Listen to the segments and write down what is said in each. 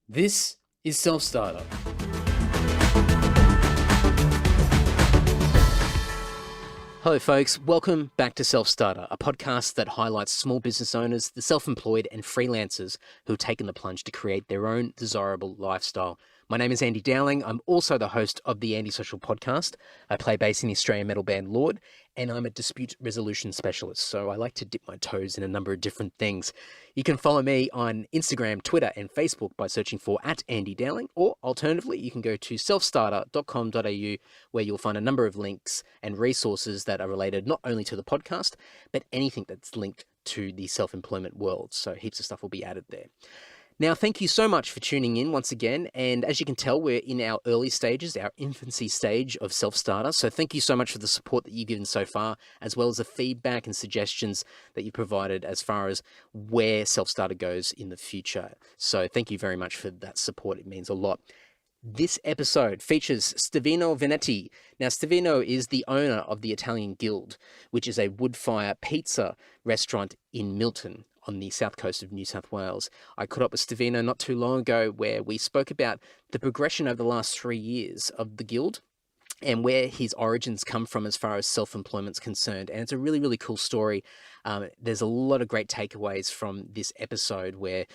This is Self-Starter. Hello folks, welcome back to Self-Starter, a podcast that highlights small business owners, the self-employed and freelancers who have taken the plunge to create their own desirable lifestyle. My name is Andy Dowling. I'm also the host of the Andy Social Podcast. I play bass in the Australian metal band Lord, and I'm a dispute resolution specialist, so I like to dip my toes in a number of different things. You can follow me on Instagram, Twitter, and Facebook by searching for @AndyDowling, or alternatively, you can go to selfstarter.com.au, where you'll find a number of links and resources that are related not only to the podcast, but anything that's linked to the self-employment world. So heaps of stuff will be added there. Now, thank you so much for tuning in once again. And as you can tell, we're in our early stages, our infancy stage of Self-Starter. So thank you so much for the support that you've given so far, as well as the feedback and suggestions that you provided as far as where Self-Starter goes in the future. So thank you very much for that support. It means a lot. This episode features Stevino Vinetti. Now, Stevino is the owner of the Italian Guild, which is a wood-fire pizza restaurant in Milton, on the south coast of New South Wales. I caught up with Stevino not too long ago where we spoke about the progression over the last 3 years of the Guild and where his origins come from as far as self-employment's concerned. And it's a really, really cool story. There's a lot of great takeaways from this episode where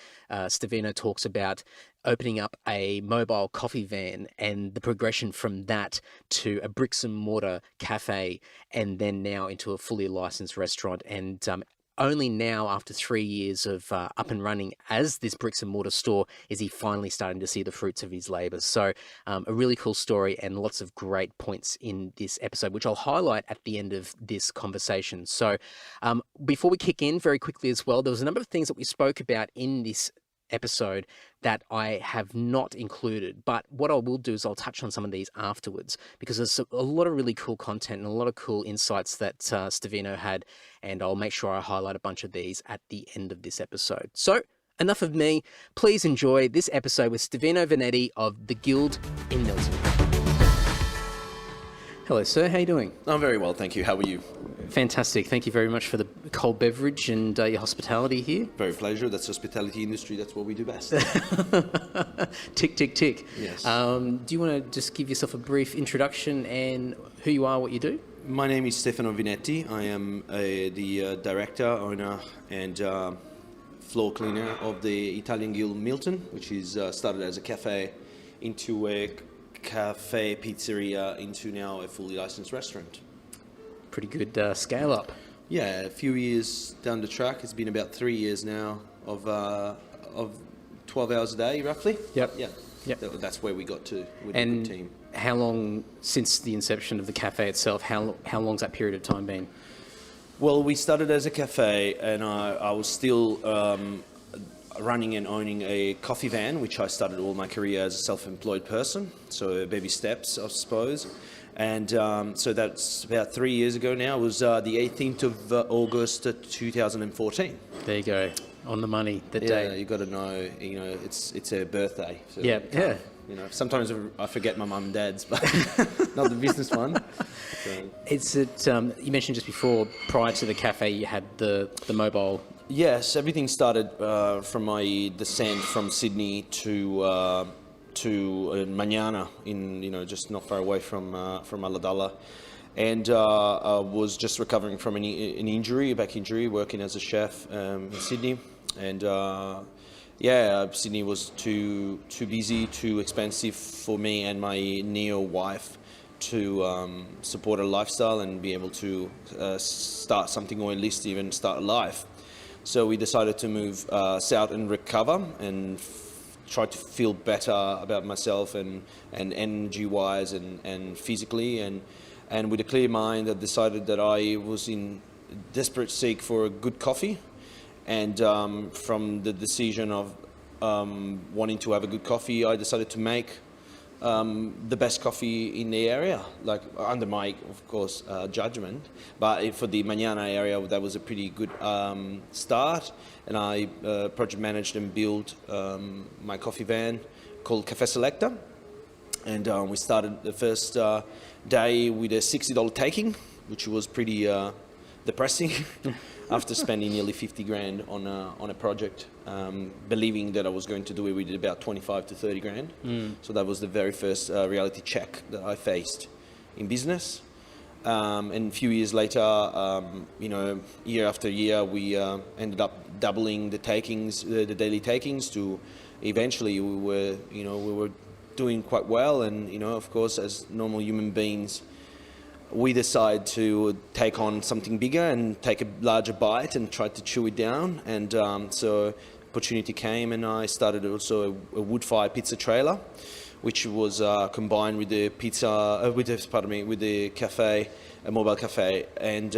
Stevino talks about opening up a mobile coffee van and the progression from that to a bricks and mortar cafe and then now into a fully licensed restaurant. And only now, after 3 years of up and running as this bricks and mortar store, is he finally starting to see the fruits of his labours. So a really cool story and lots of great points in this episode, which I'll highlight at the end of this conversation. So before we kick in very quickly as well, there was a number of things that we spoke about in this episode that I have not included, but what I will do is I'll touch on some of these afterwards because there's a lot of really cool content and a lot of cool insights that Stevino had, and I'll make sure I highlight a bunch of these at the end of this episode. So enough of me. Please enjoy this episode with Stevino Vinetti of The Guild in Milton. Hello sir, how are you doing? I'm very well, thank you. How are you? Fantastic. Thank you very much for the cold beverage and your hospitality here. Very pleasure. That's hospitality industry. That's what we do best. Tick, tick, tick. Yes. Do you want to just give yourself a brief introduction and who you are, what you do? My name is Stefano Vinetti. I am the director, owner, and floor cleaner of the Italian Guild Milton, which is started as a cafe into a cafe pizzeria into now a fully licensed restaurant. Pretty good scale up. Yeah, a few years down the track. It's been about 3 years now of 12 hours a day, roughly. Yep. Yeah. Yep. That's where we got to with and a good team. How long since the inception of the cafe itself? How long's that period of time been? Well, we started as a cafe, and I was still running and owning a coffee van, which I started all my career as a self-employed person. So baby steps, I suppose. And so that's about 3 years ago now. It was the 18th of August 2014. There you go, on the money, that Yeah, day. you got to know, it's her birthday. So Yeah. sometimes I forget my mum and dad's, but not the business one. So. You mentioned just before, prior to the cafe, you had the mobile. Yes, everything started from my descent from Sydney to Manana, in just not far away from Aladalla, and I was just recovering from an injury, a back injury, working as a chef in Sydney, and Sydney was too busy, too expensive for me and my neo-wife to support a lifestyle and be able to start something, or at least even start a life. So we decided to move south and recover and try to feel better about myself and energy-wise and physically. And with a clear mind, I decided that I was in desperate seek for a good coffee. And from the decision of wanting to have a good coffee, I decided to make the best coffee in the area, like under my, of course, judgment. But for the Manana area, that was a pretty good start. And I project managed and built my coffee van called Cafe Selector. And we started the first day with a $60 taking, which was pretty depressing after spending nearly 50 grand on a project, believing that I was going to do it. We did about 25 to 30 grand. So that was the very first reality check that I faced in business. And a few years later, year after year, we ended up doubling the takings, the daily takings, to eventually we were doing quite well. And, of course, as normal human beings, we decide to take on something bigger and take a larger bite and try to chew it down. And so opportunity came, and I started also a wood-fired pizza trailer, which was combined with the with the cafe, a mobile cafe, and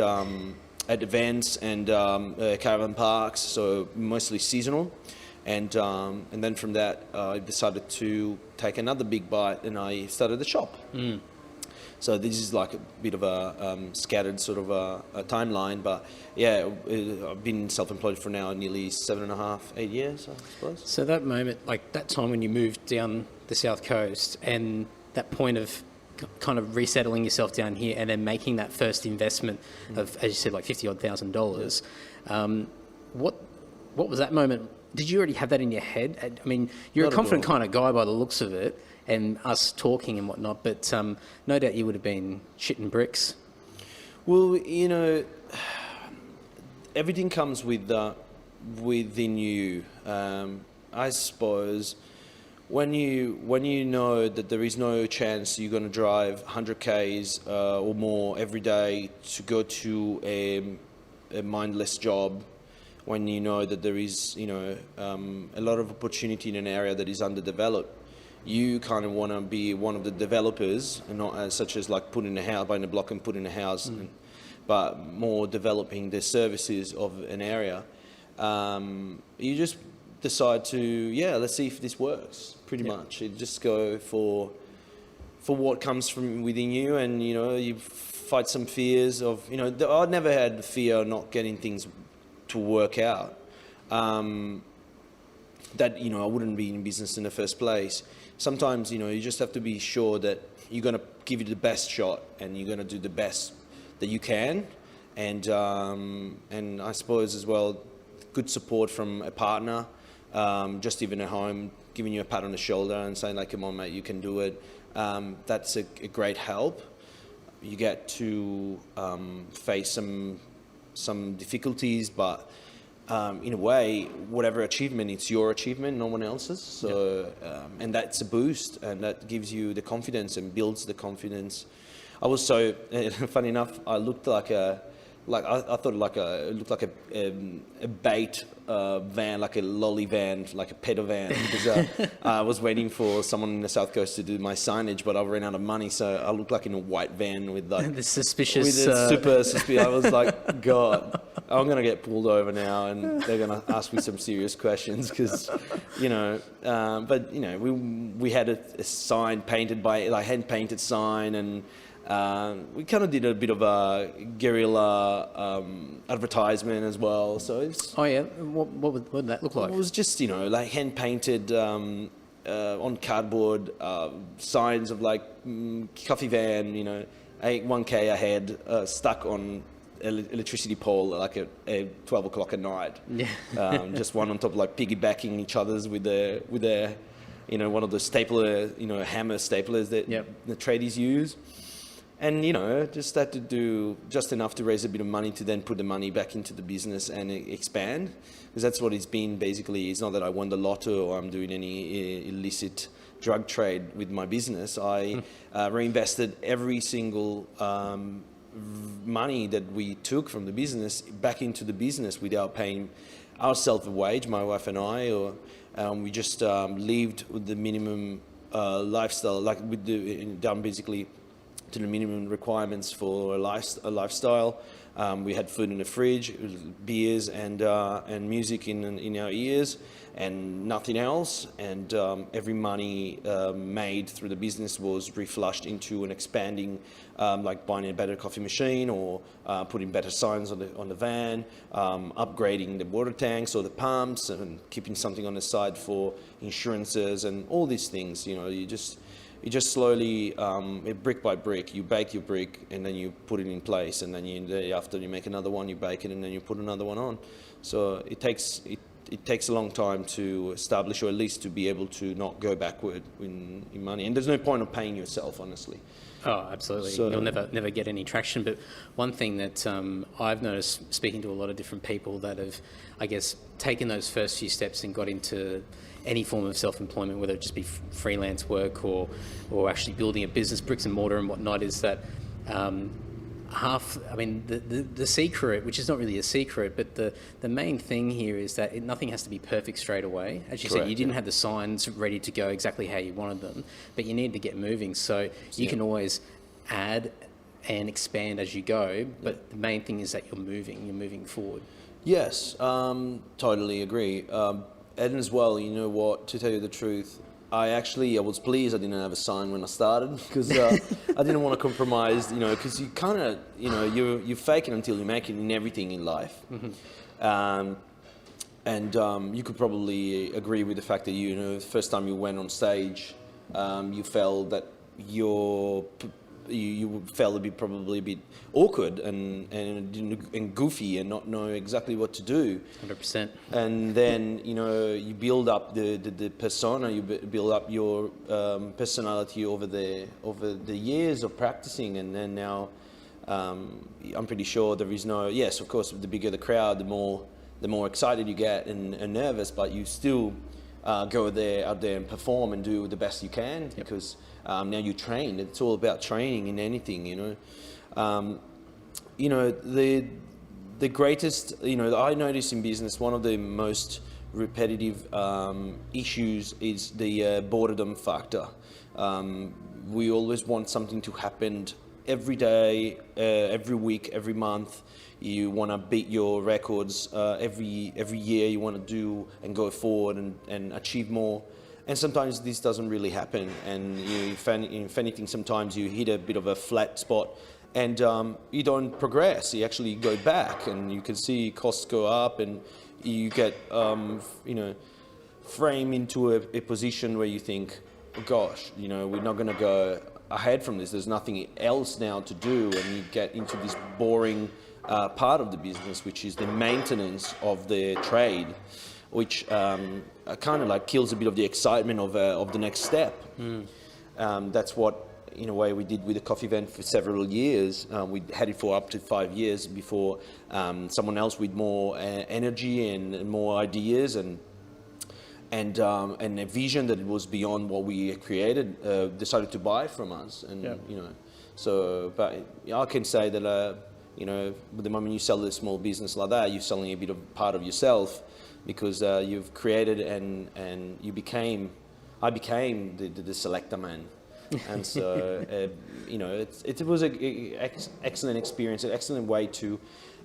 at events and caravan parks, so mostly seasonal. And then from that, I decided to take another big bite, and I started the shop. So this is like a bit of a scattered sort of a timeline, but yeah, I've been self-employed for now nearly 7.5, 8 years, I suppose. So that moment, like that time when you moved down the south coast, and that point of kind of resettling yourself down here, and then making that first investment of, as you said, like $50,000. What was that moment? Did you already have that in your head? I mean, you're Not a at confident all. kind of guy by the looks of it, and us talking and whatnot, but no doubt you would have been shitting bricks. Well, everything comes with within you. I suppose when you know that there is no chance you're going to drive 100 k's or more every day to go to a mindless job, when you know that there is a lot of opportunity in an area that is underdeveloped, you kind of want to be one of the developers, and not such as like putting a house, buying a block and putting a house, but more developing the services of an area. You just decide to, let's see if this works, pretty much. You just go for what comes from within you, and, you fight some fears of, I'd never had the fear of not getting things to work out. That, I wouldn't be in business in the first place. Sometimes, you just have to be sure that you're going to give it the best shot, and you're going to do the best that you can. And I suppose as well, good support from a partner, just even at home, giving you a pat on the shoulder and saying like, come on, mate, you can do it. That's a great help. You get to face some difficulties, but in a way, whatever achievement, it's your achievement, no one else's. So, and that's a boost, and that gives you the confidence and builds the confidence. I was so funny enough. I looked like I thought it looked like a bait van, like a lolly van, like a pedo van, because I was waiting for someone in the South Coast to do my signage, but I ran out of money, so I looked like in a white van with like The suspicious... with a super suspicious. I was like, God, I'm gonna get pulled over now, and they're gonna ask me some serious questions, because, but we had a sign painted by, like, hand painted sign, and we kind of did a bit of a guerrilla advertisement as well. So it's, Oh yeah, what did that look like? it was just, like hand painted on cardboard signs of like coffee van, 1K ahead, stuck on electricity pole like at 12 o'clock at night. Yeah. Just one on top, like piggybacking each other's with their one of the stapler, hammer staplers that the tradies use. And, just had to do just enough to raise a bit of money to then put the money back into the business and expand. Because that's what it's been, basically. It's not that I won the lotto or I'm doing any illicit drug trade with my business. I reinvested every single money that we took from the business back into the business without paying ourselves a wage, my wife and I, or we just lived with the minimum lifestyle, like down basically to the minimum requirements for a lifestyle. We had food in the fridge, beers and music in our ears, and nothing else. And every money made through the business was reflushed into an expanding, like buying a better coffee machine, or putting better signs on the van, upgrading the water tanks or the pumps, and keeping something on the side for insurances and all these things. you just slowly, brick by brick, you bake your brick and then you put it in place, and then after you make another one, you bake it and then you put another one on. So it takes a long time to establish, or at least to be able to not go backward in money. And there's no point of paying yourself, honestly. Oh, absolutely. So, you'll never get any traction. But one thing that I've noticed, speaking to a lot of different people that have, I guess, taken those first few steps and got into any form of self-employment, whether it just be freelance work or actually building a business, bricks and mortar and whatnot, is that the secret, which is not really a secret, but the main thing here is that nothing has to be perfect straight away. As you said, you didn't have the signs ready to go exactly how you wanted them, but you need to get moving. So you can always add and expand as you go, but the main thing is that you're moving forward. Yes, totally agree. And as well, you know what, to tell you the truth, I was pleased I didn't have a sign when I started, because I didn't want to compromise, because you kind of, you fake it until you make it in everything in life. Mm-hmm. You could probably agree with the fact that, the first time you went on stage, you felt that you felt probably a bit awkward and goofy and not know exactly what to do. 100%. And then you build up the persona, you build up your personality over the years of practicing, and then now I'm pretty sure there is no. Yes, of course, the bigger the crowd, the more excited you get and nervous, but you still go out there and perform and do the best you can, because now you train. It's all about training in anything, the greatest, I notice in business, one of the most repetitive issues is the boredom factor. We always want something to happen every day, every week, every month. You want to beat your records every year. You want to do and go forward and achieve more. And sometimes this doesn't really happen. And if anything, sometimes you hit a bit of a flat spot, and you don't progress. You actually go back, and you can see costs go up, and you get framed into a position where you think, oh gosh, we're not going to go ahead from this. There's nothing else now to do, and you get into this boring part of the business, which is the maintenance of the trade, which kind of like kills a bit of the excitement of the next step. That's what, in a way, we did with the coffee event for several years. We had it for up to 5 years before someone else with more energy and more ideas and a vision that it was beyond what we created decided to buy from us. And so, but I can say that the moment you sell a small business like that, you're selling a bit of part of yourself, because you've created and I became the selector man. And so, it was an excellent experience, an excellent way to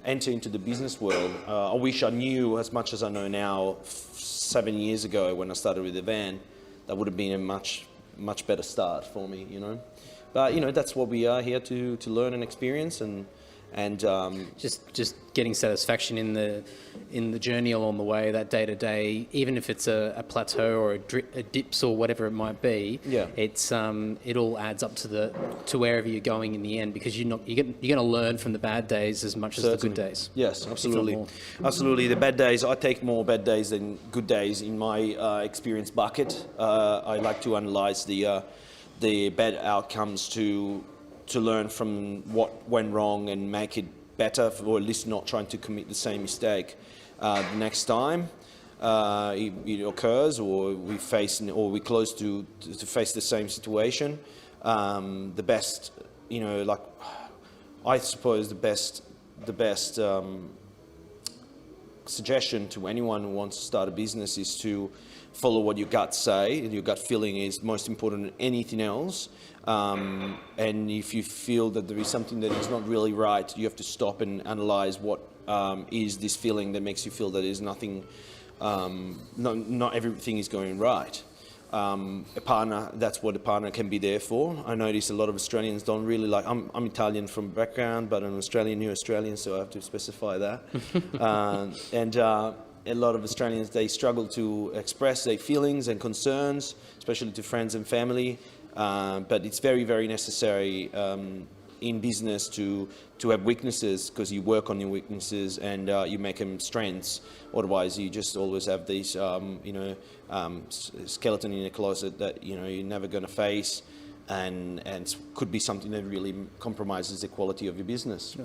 enter into the business world. I wish I knew as much as I know now 7 years ago when I started with the van. That would have been a much better start for me, But, that's what we are here to learn and experience, and just getting satisfaction in the journey along the way, that day to day, even if it's a plateau or a dips or whatever it might be. It's it all adds up to wherever you're going in the end, because you're going to learn from the bad days as much as the good days. Yes, absolutely. The bad days, I take more bad days than good days in my experience bucket. I like to analyze the bad outcomes to learn from what went wrong and make it better, or at least not trying to commit the same mistake the next time it occurs, or we're close to face the same situation. The best, I suppose the best suggestion to anyone who wants to start a business is to follow what your gut say. Your gut feeling is most important than anything else. And if you feel that there is something that is not really right, you have to stop and analyze what is this feeling that makes you feel that there's nothing, not everything is going right. A partner, that's what a partner can be there for. I notice a lot of Australians don't really like, I'm Italian from background, but I'm Australian, New Australian, so I have to specify that. A lot of Australians, they struggle to express their feelings and concerns, especially to friends and family. But it's very, very necessary in business to have weaknesses, because you work on your weaknesses and you make them strengths. Otherwise, you just always have these, skeleton in a closet that you're never going to face. And could be something that really compromises the quality of your business.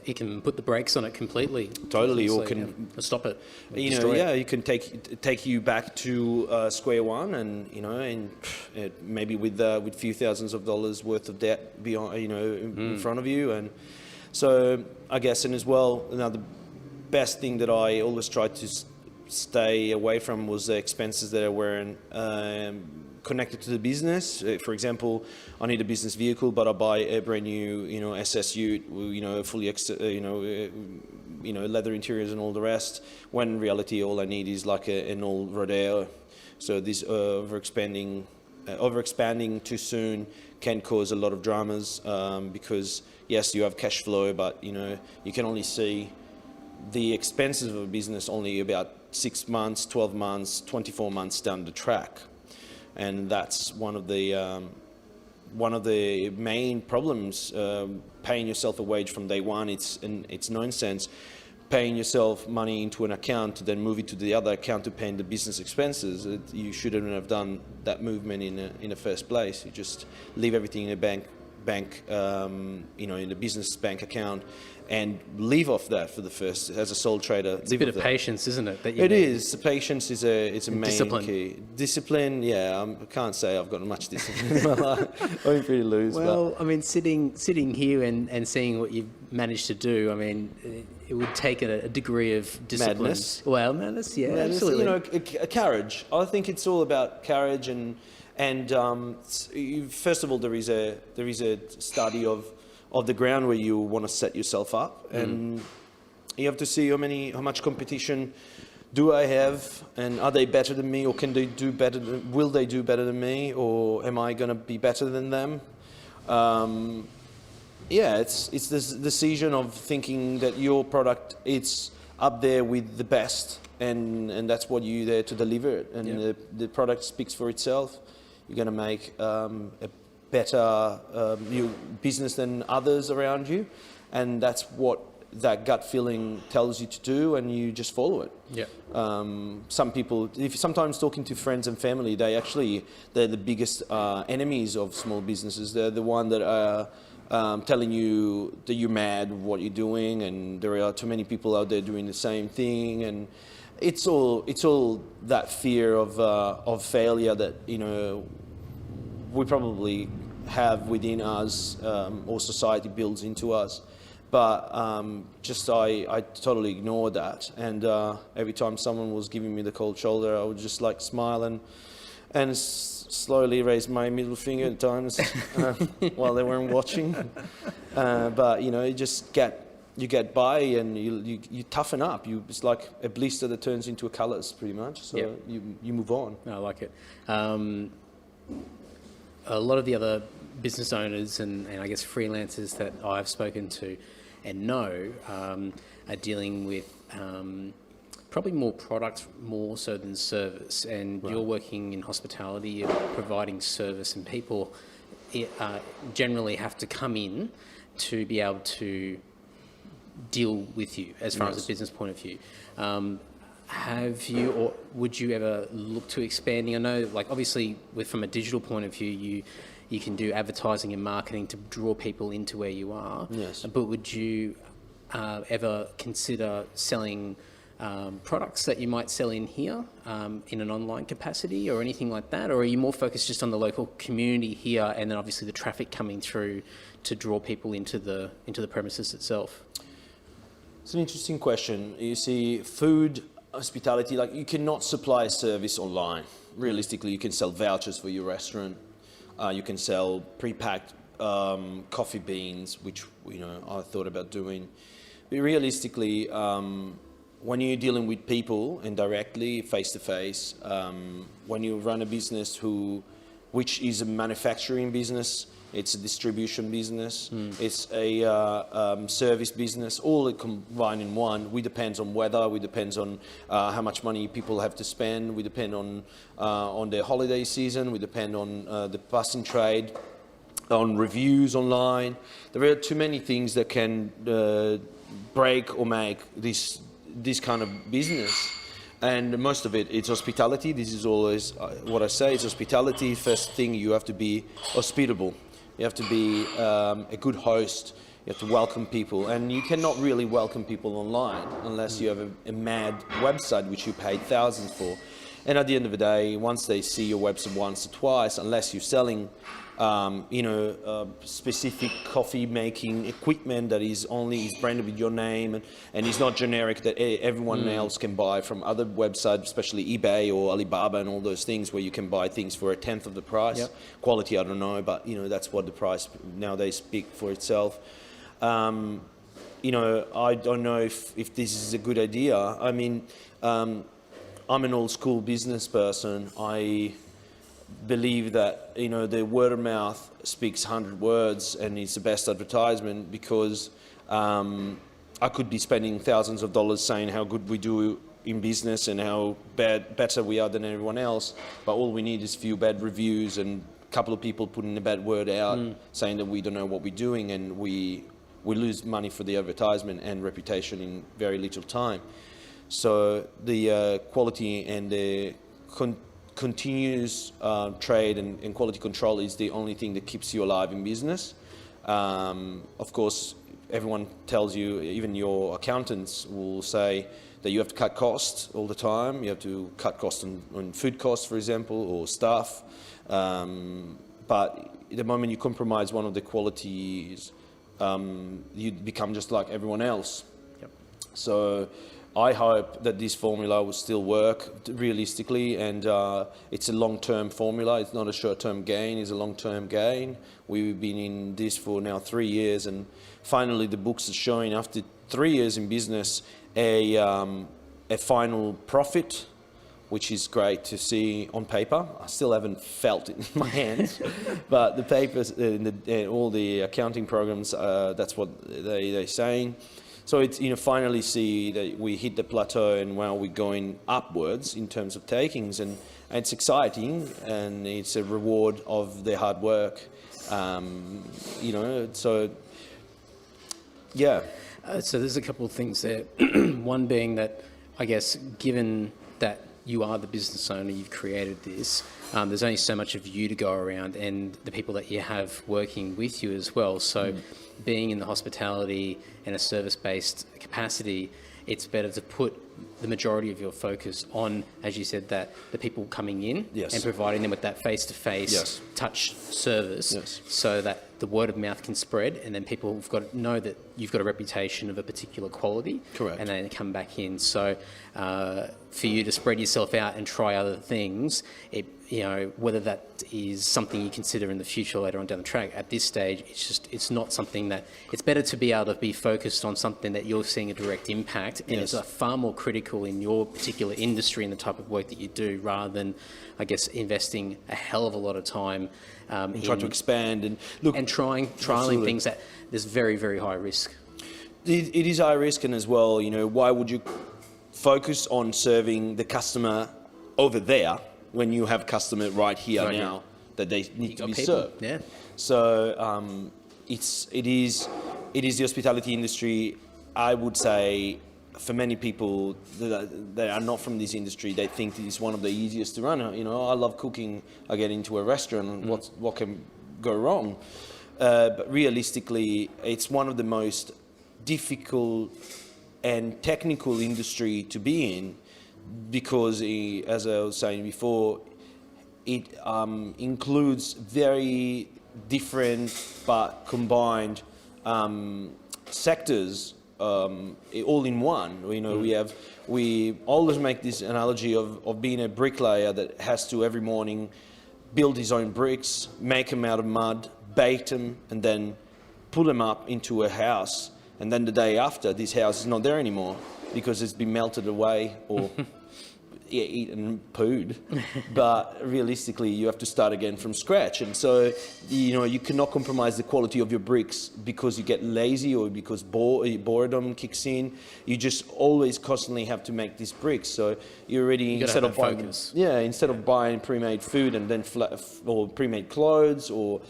It can put the brakes on it completely. Totally, or stop it. It can take you back to square one, and maybe with few thousands of dollars worth of debt beyond, in front of you. And so I guess, and as well, the best thing that I always tried to stay away from was the expenses that weren't connected to the business. For example, I need a business vehicle, but I buy a brand new, SS Ute, fully, leather interiors and all the rest. When in reality, all I need is like an old Rodeo. So this overexpanding too soon can cause a lot of dramas, because yes, you have cash flow, but you can only see the expenses of a business only about 6 months, 12 months, 24 months down the track. And that's one of the main problems. Paying yourself a wage from day one, it's nonsense. Paying yourself money into an account to then move it to the other account to pay the business expenses, you shouldn't have done that movement in the first place. You just leave everything in a bank, in the business bank account, and leave off that for the first, as a sole trader. It's a bit of patience, isn't it? It is. Patience is a main discipline. key. Discipline, yeah. I can't say I've got much discipline in my life. I'm pretty loose. Well, I mean, sitting here and seeing what you've managed to do, I mean, it would take a degree of discipline. Madness. Well, madness, yeah, Madness, absolutely. Courage. I think it's all about courage and first of all, there is a study of the ground where you want to set yourself up, and you have to see how much competition do I have, and are they better than me, or can they do better? Will they do better than me, or am I going to be better than them? It's this decision of thinking that your product it's up there with the best, and that's what you're there to deliver it, and the product speaks for itself. You're going to make a better business than others around you, and that's what that gut feeling tells you to do, and you just follow it. Yeah. Some people, if sometimes talking to friends and family, they're the biggest enemies of small businesses. They're the one that are telling you that you're mad with what you're doing, and there are too many people out there doing the same thing, and it's all that fear of failure that we probably have within us, or society builds into us. But I totally ignored that, and every time someone was giving me the cold shoulder, I would just like smile and slowly raise my middle finger at times while they weren't watching. But you get by, and you toughen up. It's like a blister that turns into a callus, pretty much. So you move on. I like it. A lot of the other business owners and I guess freelancers that I've spoken to and know are dealing with probably more product more so than service. And You're working in hospitality, you're providing service, and people generally have to come in to be able to deal with you as far as a business point of view. Have you, or would you ever look to expanding? I know, like, obviously, from a digital point of view, you can do advertising and marketing to draw people into where you are. Yes. But would you ever consider selling products that you might sell in here in an online capacity or anything like that? Or are you more focused just on the local community here, and then obviously the traffic coming through to draw people into the premises itself? It's an interesting question. You see, food, hospitality, like, you cannot supply a service online. Realistically, you can sell vouchers for your restaurant. You can sell pre-packed coffee beans, which I thought about doing. But realistically, when you're dealing with people and directly, face to face, when you run a business which is a manufacturing business, It's a distribution business. It's a service business. All combined in one. We depend on weather. We depend on how much money people have to spend. We depend on their holiday season. We depend on the passing trade, on reviews online. There are too many things that can break or make this kind of business. And most of it, it's hospitality. This is always what I say. It's hospitality. First thing, you have to be hospitable. You have to be a good host. You have to welcome people. And you cannot really welcome people online unless you have a mad website, which you paid thousands for. And at the end of the day, once they see your website once or twice, unless you're selling specific coffee making equipment that is branded with your name and is not generic that everyone else can buy from other websites, especially eBay or Alibaba and all those things where you can buy things for 1/10 of the price. Yep. Quality, I don't know, but that's what the price nowadays speak for itself. I don't know if this is a good idea. I mean, I'm an old school business person. I believe that the word of mouth speaks 100 words and it's the best advertisement, because I could be spending thousands of dollars saying how good we do in business and how better we are than everyone else, but all we need is a few bad reviews and a couple of people putting a bad word out saying that we don't know what we're doing, and we lose money for the advertisement and reputation in very little time. So the quality and the continuous trade and quality control is the only thing that keeps you alive in business. Of course, everyone tells you, even your accountants will say that you have to cut costs all the time. You have to cut costs on food costs, for example, or staff. But the moment you compromise one of the qualities, you become just like everyone else. Yep. So I hope that this formula will still work realistically, and it's a long-term formula. It's not a short-term gain, it's a long-term gain. We've been in this for now 3 years, and finally the books are showing, after 3 years in business, a final profit, which is great to see on paper. I still haven't felt it in my hands, but the papers, all the accounting programs, that's what they're saying. So it's, finally see that we hit the plateau and now we're going upwards in terms of takings, and it's exciting and it's a reward of their hard work. So yeah. So there's a couple of things there. One being that, I guess, given that you are the business owner, you've created this, there's only so much of you to go around and the people that you have working with you as well. So being in the hospitality and a service-based capacity, it's better to put the majority of your focus on, as you said, that the people coming in and providing them with that face-to-face touch service, so that the word of mouth can spread, and then people have got to know that you've got a reputation of a particular quality. Correct. And then they come back in. So for you to spread yourself out and try other things, whether that is something you consider in the future later on down the track, at this stage, it's not something that, it's better to be able to be focused on something that you're seeing a direct impact and is far more critical in your particular industry and the type of work that you do, rather than, I guess, investing a hell of a lot of time and trying to expand and look and trialing things that there's very, very high risk. It is high risk, and as well, why would you focus on serving the customer over there when you have customer right here now that they need to be served? Yeah. So it is the hospitality industry. I would say for many people that are not from this industry, they think it's one of the easiest to run. I love cooking. I get into a restaurant. What can go wrong? But realistically, it's one of the most difficult and technical industry to be in, because as I was saying before, it includes very different but combined sectors all in one. We always make this analogy of being a bricklayer that has to every morning build his own bricks, make them out of mud, bake them, and then pull them up into a house. And then the day after, this house is not there anymore because it's been melted away, or eaten, pooed, but realistically you have to start again from scratch. And so, you cannot compromise the quality of your bricks because you get lazy or because boredom kicks in. You just always constantly have to make these bricks. So you already, instead of buying pre-made food and then or pre-made clothes or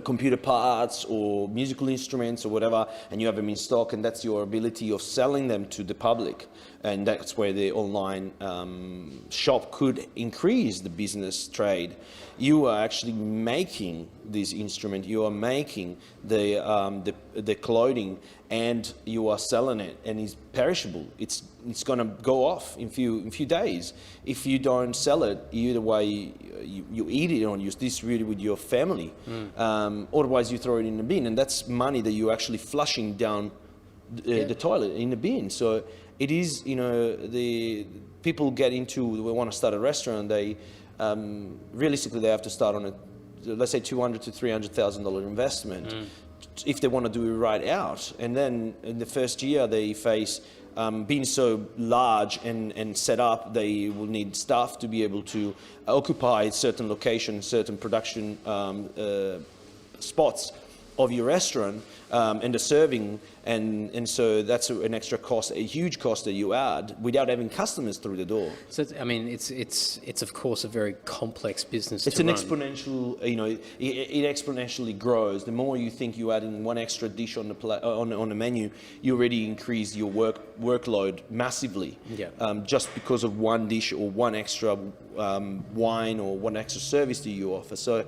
computer parts or musical instruments or whatever, and you have them in stock, and that's your ability of selling them to the public. And that's where the online shop could increase the business trade. You are actually making this instrument, you are making the clothing, and you are selling it, and it's perishable. It's going to go off in few days. If you don't sell it, either way you eat it or you distribute it with your family. Otherwise you throw it in the bin, and that's money that you're actually flushing down the toilet in the bin. So it is, the people get into, they want to start a restaurant, they realistically they have to start on let's say $200,000 to $300,000 investment if they want to do it right out. And then in the first year they face being so large and set up, they will need staff to be able to occupy certain locations, certain production spots of your restaurant, and the serving, and so that's an extra cost, a huge cost that you add without having customers through the door. So it's of course a very complex business. It's an exponential, it exponentially grows. The more you think you add in one extra dish on the menu, you already increase your workload massively. Just because of one dish or one extra wine or one extra service that you offer. So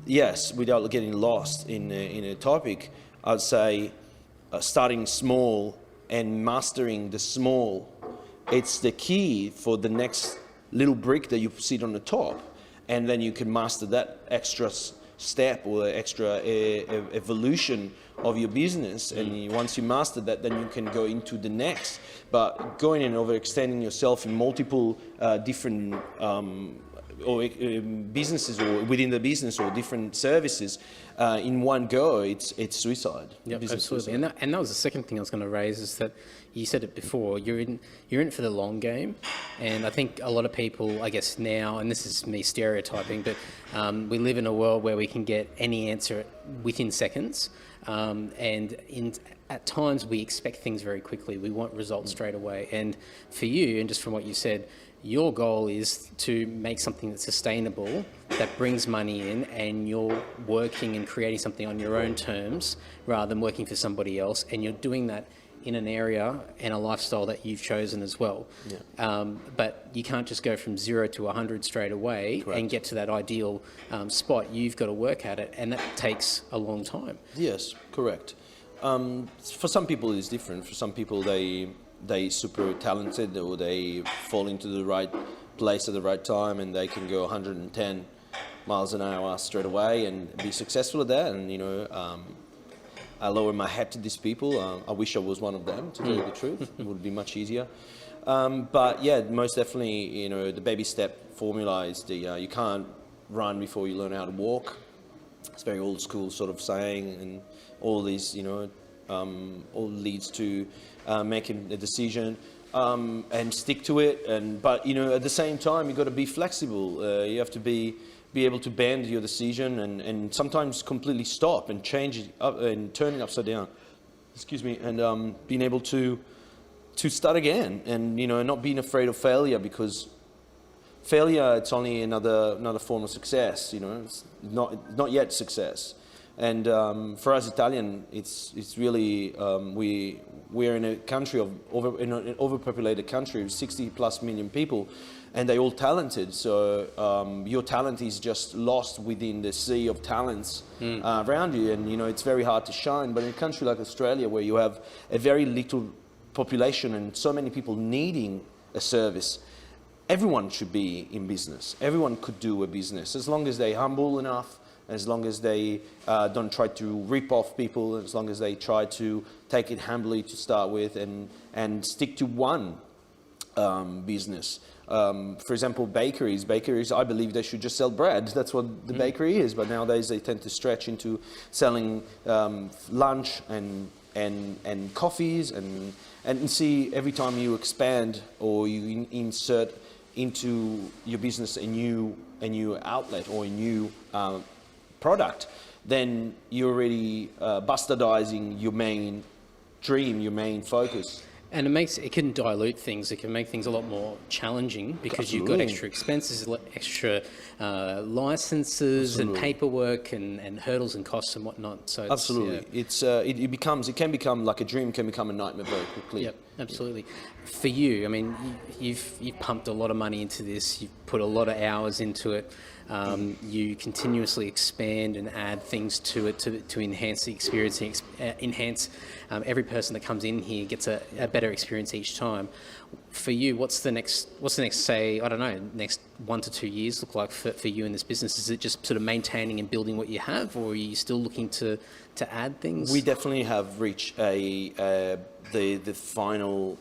yes, without getting lost in a topic, I'd say starting small and mastering the small, it's the key for the next little brick that you sit on the top, and then you can master that extra step or extra evolution of your business. And once you master that, then you can go into the next. But going and overextending yourself in multiple different or businesses or within the business or different services in one go, it's suicide. Yep, absolutely. Suicide. And that was the second thing I was going to raise, is that you said it before, you're in it for the long game. And I think a lot of people, I guess now, and this is me stereotyping, but we live in a world where we can get any answer within seconds. At times we expect things very quickly. We want results straight away. And for you, and just from what you said, your goal is to make something that's sustainable, that brings money in, and you're working and creating something on your own terms rather than working for somebody else. And you're doing that in an area and a lifestyle that you've chosen as well. But you can't just go from 0 to 100 straight away. Correct. And get to that ideal spot. You've got to work at it, and that takes a long time. Yes, correct. For some people it's different. For some people they super talented, or they fall into the right place at the right time, and they can go 110 miles an hour straight away and be successful at that. And I lower my hat to these people. I wish I was one of them, to tell you the truth. It would be much easier. But yeah, most definitely, the baby step formula is you can't run before you learn how to walk. It's a very old school sort of saying, and all these, all leads to making a decision and stick to it. But at the same time, you've got to be flexible. You have to be able to bend your decision and sometimes completely stop and change it up and turn it upside down. Excuse me, and being able to start again, and not being afraid of failure, because failure, it's only another form of success. It's not yet success. And for us Italian, it's really we're in a country of an overpopulated country with 60+ million people, and they're all talented. So your talent is just lost within the sea of talents around you, and it's very hard to shine. But in a country like Australia, where you have a very little population and so many people needing a service, everyone should be in business. Everyone could do a business, as long as they're humble enough, as long as they don't try to rip off people, as long as they try to take it humbly to start with, and stick to one business. For example, bakeries, I believe they should just sell bread. That's what the bakery is. But nowadays they tend to stretch into selling lunch and coffees, and see, every time you expand or you insert into your business a new outlet or a new product, then you're already bastardizing your main dream, your main focus. And it can dilute things. It can make things a lot more challenging because you've got extra expenses, extra licenses and paperwork and hurdles and costs and whatnot. So it can become like a dream, can become a nightmare very quickly. Yep, absolutely. For you, I mean, you've pumped a lot of money into this. You've put a lot of hours into it. You continuously expand and add things to it to enhance the experience, enhance every person that comes in here gets a better experience each time. For you, what's the next, say, I don't know, next 1 to 2 years look like for you in this business? Is it just sort of maintaining and building what you have, or are you still looking to add things? We definitely have reached the final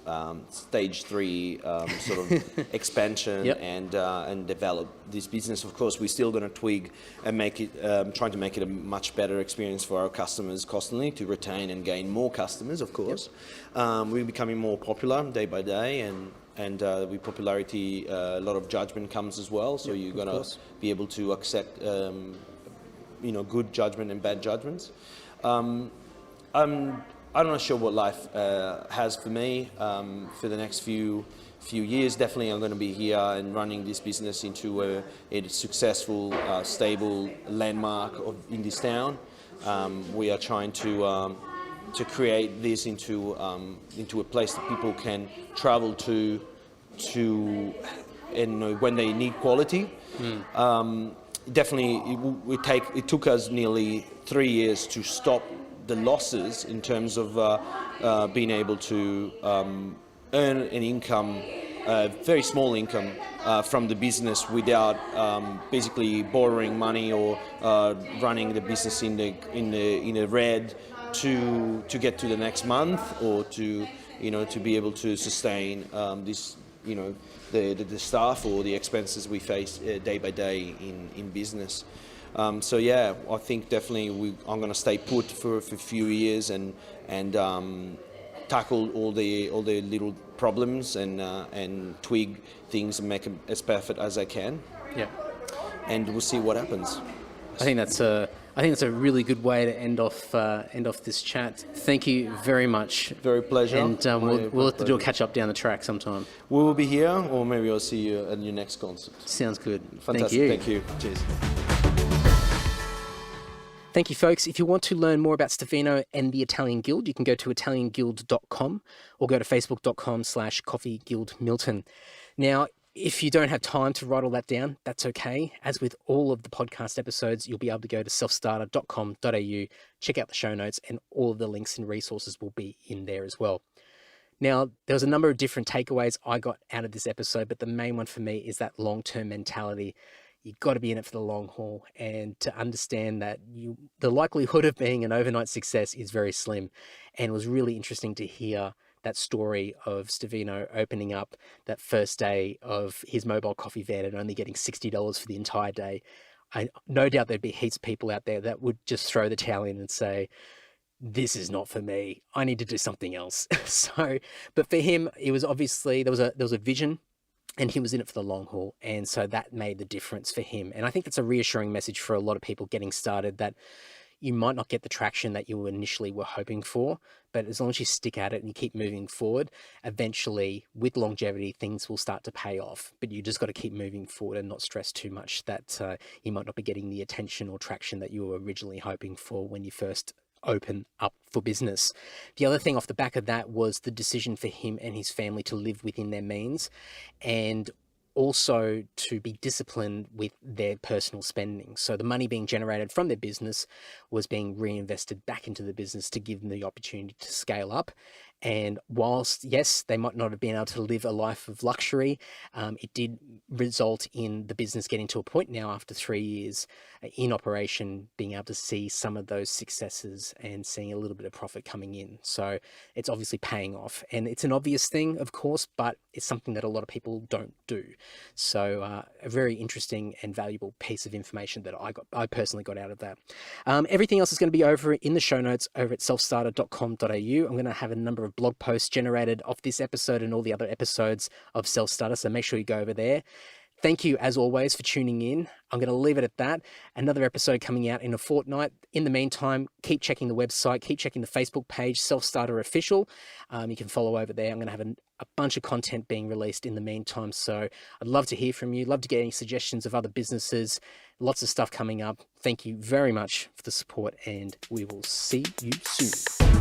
stage 3 sort of expansion and develop this business. Of course, we're still going to twig and make it, trying to make it a much better experience for our customers constantly to retain and gain more customers. Of course, we're becoming more popular day by day, and with popularity, a lot of judgment comes as well. So you're going to be able to accept, good judgment and bad judgments. I'm not sure what life has for me for the next few years. Definitely, I'm going to be here and running this business into a successful, stable landmark in this town. We are trying to create this into a place that people can travel to, and when they need quality. Definitely, it took us nearly 3 years to stop the losses in terms of being able to earn an income, a very small income from the business without basically borrowing money or running the business in the red to get to the next month, or to be able to sustain this the staff or the expenses we face day by day in business. I think definitely I'm going to stay put for a few years and tackle all the little problems and twig things and make them as perfect as I can. Yeah. And we'll see what happens. I think that's a really good way to end off this chat. Thank you very much. Very pleasure. And we'll have to do a catch up down the track sometime. We will be here, or maybe I'll see you at your next concert. Sounds good. Fantastic. Thank you. Cheers. Thank you, folks. If you want to learn more about Stevino and the Italian Guild, you can go to italianguild.com or go to facebook.com/coffeeguildmilton. Now, if you don't have time to write all that down, that's okay. As with all of the podcast episodes, you'll be able to go to selfstarter.com.au, check out the show notes, and all of the links and resources will be in there as well. Now, there was a number of different takeaways I got out of this episode, but the main one for me is that long-term mentality. You've got to be in it for the long haul, and to understand that the likelihood of being an overnight success is very slim. And it was really interesting to hear that story of Stevino opening up that first day of his mobile coffee van and only getting $60 for the entire day. No doubt there'd be heaps of people out there that would just throw the towel in and say, this is not for me. I need to do something else. But for him, it was obviously, there was a vision, and he was in it for the long haul. And so that made the difference for him. And I think that's a reassuring message for a lot of people getting started, that you might not get the traction that you initially were hoping for, but as long as you stick at it and you keep moving forward, eventually with longevity, things will start to pay off. But you just got to keep moving forward and not stress too much that you might not be getting the attention or traction that you were originally hoping for when you first open up for business. The other thing off the back of that was the decision for him and his family to live within their means, and also to be disciplined with their personal spending. So the money being generated from their business was being reinvested back into the business to give them the opportunity to scale up. And whilst, yes, they might not have been able to live a life of luxury, it did result in the business getting to a point now after 3 years in operation, being able to see some of those successes and seeing a little bit of profit coming in. So it's obviously paying off. And it's an obvious thing, of course, but it's something that a lot of people don't do. So a very interesting and valuable piece of information that I personally got out of that. Everything else is going to be over in the show notes over at selfstarter.com.au. I'm going to have a number of of blog posts generated off this episode and all the other episodes of Self Starter. So make sure you go over there. Thank you, as always, for tuning in. I'm going to leave it at that. Another episode coming out in a fortnight. In the meantime, keep checking the website, keep checking the Facebook page, Self Starter Official. You can follow over there. I'm going to have a bunch of content being released in the meantime. So I'd love to hear from you. Love to get any suggestions of other businesses. Lots of stuff coming up. Thank you very much for the support, and we will see you soon.